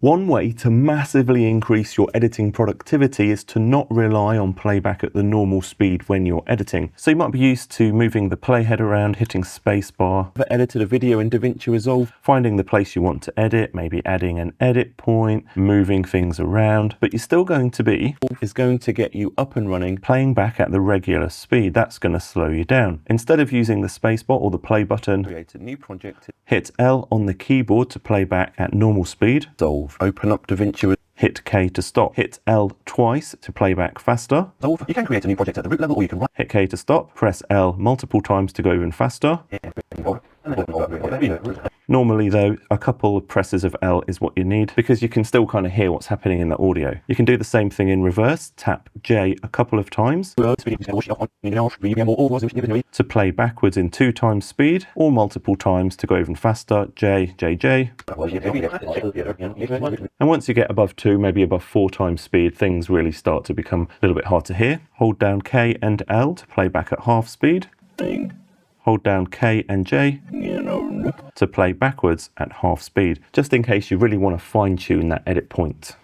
One way to massively increase your editing productivity is to not rely on playback at the normal speed when you're editing. So you might be used to moving the playhead around, hitting spacebar. I've edited a video in DaVinci Resolve, finding the place you want to edit, maybe adding an edit point, moving things around, but you're still going to get you up and running, playing back at the regular speed. That's going to slow you down. Instead of using the spacebar or the play button, create a new project, hit L on the keyboard to play back at normal speed. Open up DaVinci, hit K to stop, hit L twice to play back faster. You can create a new project at the root level, or you can hit K to stop, press L multiple times to go even faster. Normally though, a couple of presses of L is what you need because you can still kind of hear what's happening in the audio. You can do the same thing in reverse, tap J a couple of times to play backwards in 2 times speed, or multiple times to go even faster, J, J, J. And once you get above 2, maybe above 4 times speed, things really start to become a little bit hard to hear. Hold down K and L to play back at half speed. Hold down K and J to play backwards at half speed, just in case you really want to fine tune that edit point.